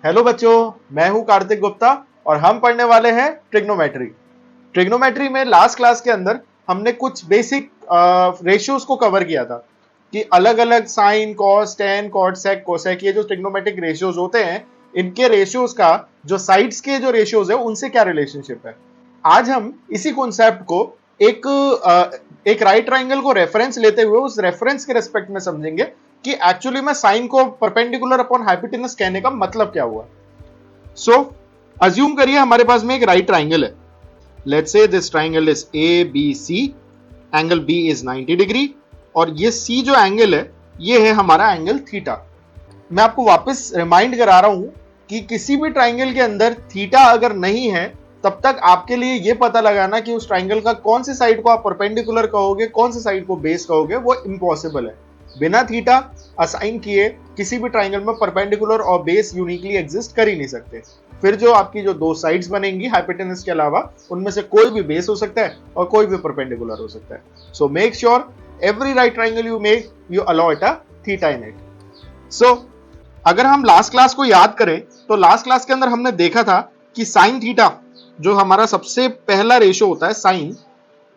Hello बच्चों, मैं हूं कार्तिक गुप्ता और हम पढ़ने वाले हैं ट्रिग्नोमेट्री। ट्रिग्नोमेट्री में लास्ट क्लास के अंदर हमने कुछ बेसिक रेशियोज को कवर किया था कि अलग अलग साइन, कॉस, टेन, कॉट, सेक, कोसेक, ये जो ट्रिग्नोमेट्रिक रेशियोज होते हैं, इनके रेशियोज का जो साइड्स के जो रेशियोज है उनसे क्या रिलेशनशिप है। आज हम इसी कॉन्सेप्ट को एक राइट ट्राइंगल को रेफरेंस लेते हुए उस रेफरेंस के रेस्पेक्ट में समझेंगे कि एक्चुअली में साइन को परपेंडिकुलर अपॉन हाइपोटेनस कहने का मतलब क्या हुआ। सो अज्यूम करिए हमारे पास में एक राइट ट्राइंगल है। Let's say this triangle is A B C, angle B is 90 degree और ये सी जो एंगल है ये है हमारा एंगल थीटा। मैं आपको वापस रिमाइंड करा रहा हूं कि किसी भी ट्राइंगल के अंदर थीटा अगर नहीं है तब तक आपके लिए यह पता लगाना कि उस ट्राइंगल का कौन सी साइड को आप परपेंडिकुलर कहोगे, कौन सी साइड को बेस कहोगे, वो इम्पॉसिबल है। बिना थीटा असाइन किए किसी भी ट्राइंगल में परपेंडिकुलर और बेस यूनिकली एग्जिस्ट कर ही नहीं सकते। फिर जो आपकी जो दो साइड्स बनेंगी हाइपोटेनस के अलावा, उनमें से कोई भी बेस हो सकता है और कोई भी परपेंडिकुलर हो सकता है। So make sure every right triangle you make, you allow it a theta in it. So अगर हम लास्ट क्लास को याद करें तो लास्ट क्लास के अंदर हमने देखा था कि साइन थीटा जो हमारा सबसे पहला रेशो होता है,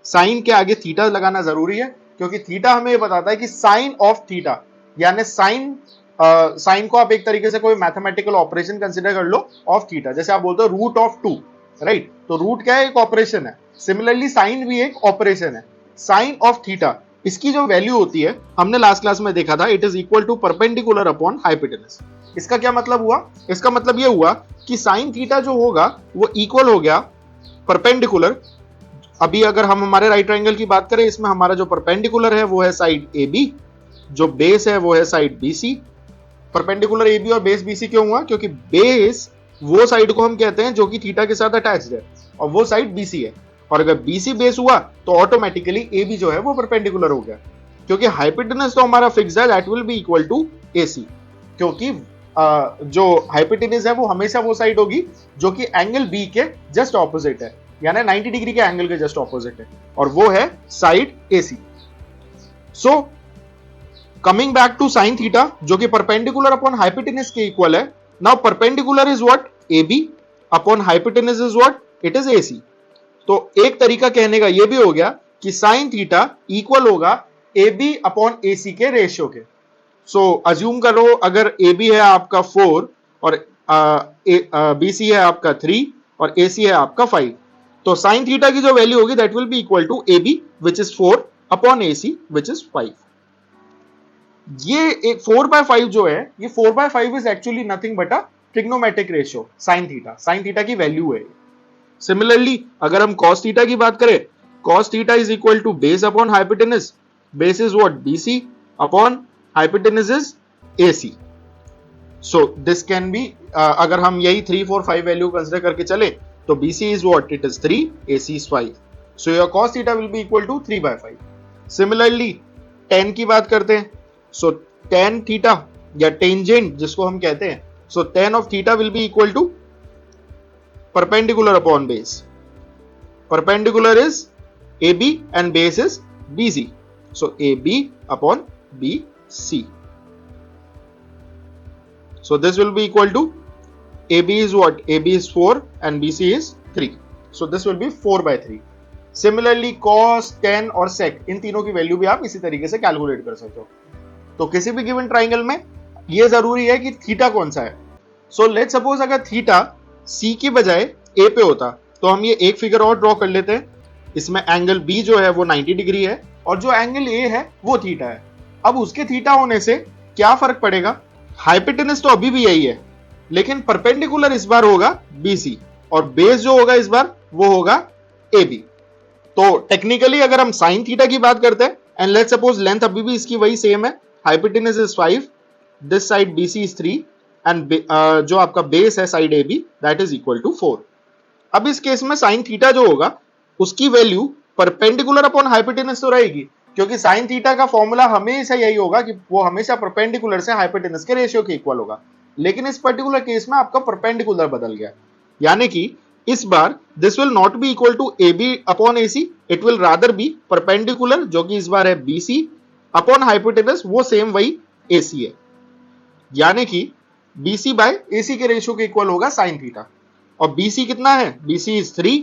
साइन के आगे थीटा लगाना जरूरी है क्योंकि थीटा हमें ये बताता है कि साइन ऑफ थीटा, यानी साइन को आप एक तरीके से कोई मैथमेटिकल ऑपरेशन कंसीडर कर लो ऑफ थीटा। जैसे आप बोलते हो रूट ऑफ 2, राइट? तो रूट क्या है? एक ऑपरेशन है। सिमिलरली साइन भी एक ऑपरेशन है। साइन ऑफ थीटा, इसकी जो वैल्यू होती है हमने लास्ट क्लास में देखा था, it is equal to perpendicular upon hypotenuse. इसका क्या मतलब हुआ? इसका मतलब ये हुआ कि साइन थीटा जो होगा वो इक्वल हो गया परपेंडिकुलर। अभी अगर हम हमारे राइट ट्राइंगल की बात करें, इसमें हमारा जो परपेंडिकुलर है वो है साइड ए बी, जो बेस है वो है side B C. Perpendicular A B और बेस बी सी क्यों हुआ? क्योंकि बेस वो साइड को हम कहते हैं जो कि थीटा के साथ अटैच्ड है और वो साइड बी सी है। और अगर बी सी बेस हुआ तो ऑटोमेटिकली ए बी जो है वो परपेंडिकुलर हो गया, क्योंकि हाइपोटेनस तो हमारा फिक्स है, that will be equal to A C. क्योंकि जो हाइपोटेनस है वो हमेशा वो साइड होगी जो कि एंगल बी के जस्ट ऑपोजिट है, यानी 90 डिग्री के एंगल के जस्ट ऑपोजिट है, और वो है side AC। So coming back to sine theta जो कि परपेंडिकुलर अपॉन हाइपोटेनस के इक्वल है। Now perpendicular is what? AB upon hypotenuse is what? It is AC। तो एक तरीका कहने का यह भी हो गया कि साइन थीटा इक्वल होगा AB अपॉन AC के रेशियो के। सो अज्यूम करो अगर AB है आपका 4 और BC है आपका 3 और AC है आपका 5, तो साइन थीटा की जो वैल्यू होगी that will be equal to AB which is 4 upon AC which is 5। ये एक 4/5 जो है, ये 4/5 is actually nothing but a trigonometric ratio sine theta. Sine theta की वैल्यू है। सिमिलरली अगर हम कॉस थीटा की बात करें, cos theta is equal to base upon hypotenuse. Base is what? BC upon hypotenuse is AC. So this can be अगर हम यही 3, 4, 5 वैल्यू कंसिडर करके चले तो BC is what? It is 3, AC is 5. So your cos theta will be equal to 3/5. Similarly tan की बात करते हैं, so tan theta या tangent जिसको हम कहते हैं, so tan of theta will be equal to perpendicular upon base. Perpendicular is AB and base is BC. So AB upon BC. So this will be equal to AB is what? AB is 4 and BC is 3. So this will be 4/3. Similarly cos, tan और sec, इन तीनों की value भी आप इसी तरीके से calculate कर सकते हो। तो किसी भी गिवन ट्राइंगल में ये जरूरी है कि थीटा कौन सा है। सो लेट्स सपोज अगर थीटा C की बजाय A पे होता तो हम ये एक फिगर और ड्रॉ कर लेते हैं। इसमें एंगल B जो है वो 90 डिग्री है और जो एंगल A है वो थीटा है। अब उसके थीटा होने से क्या फर्क पड़ेगा? हाइपोटेनस तो अभी भी यही है, लेकिन परपेंडिकुलर इस बार होगा BC और बेस जो होगा इस बार वो होगा AB। तो टेक्निकली अगर हम साइन थीटा की बात करते हैं एंड लेट्स सपोज लेंथ अभी भी इसकी वही सेम है, hypotenuse is 5, this side BC is 3 and जो आपका बेस है side AB that is equal to 4। अब इस केस में साइन थीटा जो होगा उसकी वैल्यू परपेंडिकुलर अपॉन हाइपोटेनस तो रहेगी, क्योंकि साइन थीटा का फॉर्मूला हमेशा यही होगा कि वो हमेशा परपेंडिकुलर से हाइपोटेनस के रेशियो के इक्वल होगा। लेकिन इस पर्टिकुलर केस में आपका परपेंडिकुलर बदल गया, यानी कि इस बार this will not be equal to AB upon AC, it will rather be perpendicular जो कि इस बार है BC अपॉन हाइपोटेनस, वो सेम वही AC है। यानी कि BC बाय AC के रेशियो के इक्वल होगा साइन थीटा, और BC कितना है, BC is 3,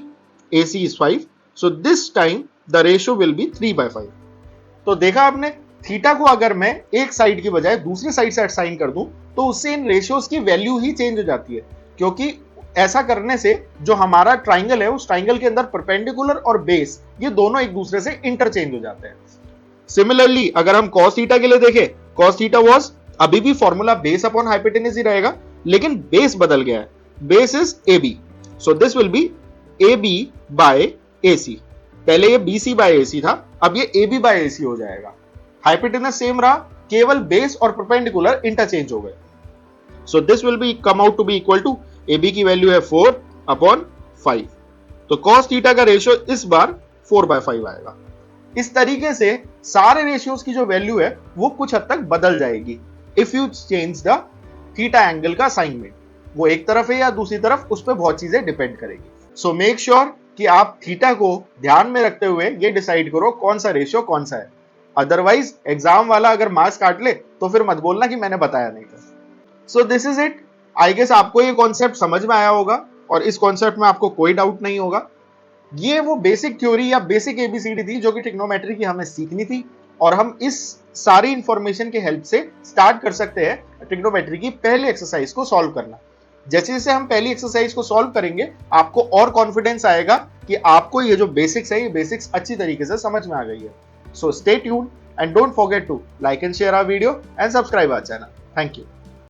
AC is 5, so this time the ratio will be 3/5। तो देखा आपने, थीटा को अगर मैं एक साइड की बजाय दूसरी साइड से असाइन कर दूं तो उससे इन रेशियोज की वैल्यू ही चेंज हो जाती है, क्योंकि ऐसा करने से जो हमारा ट्राइंगल है उस ट्राइंगल के अंदर परपेंडिकुलर और बेस ये दोनों एक दूसरे से इंटरचेंज हो जाते हैं। सिमिलरली अगर हम cos थीटा के लिए देखें, cos थीटा वाज, अभी भी फॉर्मूला बेस अपॉन हाइपोटेन्यूज ही रहेगा, लेकिन बेस बदल गया है, base is AB, so this will be AB by AC। पहले ये BC बाय AC था, अब ये AB बाय AC हो जाएगा। हाइपोटेन्यूज सेम रहा, केवल बेस और परपेंडिकुलर इंटरचेंज हो गए। So this will be come out to be equal to, AB की वैल्यू है 4/5, तो cos थीटा का रेशियो इस बार 4/5 आएगा। इस तरीके से सारे रेशियोज की जो वैल्यू है वो कुछ हद तक बदल जाएगी if you change the theta angle का असाइनमेंट, वो एक तरफ है या दूसरी तरफ, उस पर बहुत चीजें डिपेंड करेगी। सो मेक श्योर कि आप थीटा को ध्यान में रखते हुए ये डिसाइड करो कौन सा रेशियो कौन सा है, अदरवाइज एग्जाम वाला अगर मार्क्स काट ले तो फिर मत बोलना कि मैंने बताया नहीं था। So this is it, I guess आपको ये कॉन्सेप्ट समझ में आया होगा और इस कॉन्सेप्ट में आपको कोई डाउट नहीं होगा। ये वो बेसिक थ्योरी या बेसिक एबीसीडी थी जो कि ट्रिग्नोमेट्री की हमें सीखनी थी, और हम इस सारी इंफॉर्मेशन के हेल्प से स्टार्ट कर सकते हैं ट्रिग्नोमेट्री की पहली एक्सरसाइज को सॉल्व करना। जैसे जैसे हम पहली एक्सरसाइज को सॉल्व करेंगे आपको और कॉन्फिडेंस आएगा कि आपको ये जो बेसिक्स है ये बेसिक्स अच्छी तरीके से समझ में आ गई है। So stay tuned and don't forget to like and share our video and subscribe our channel. Thank you.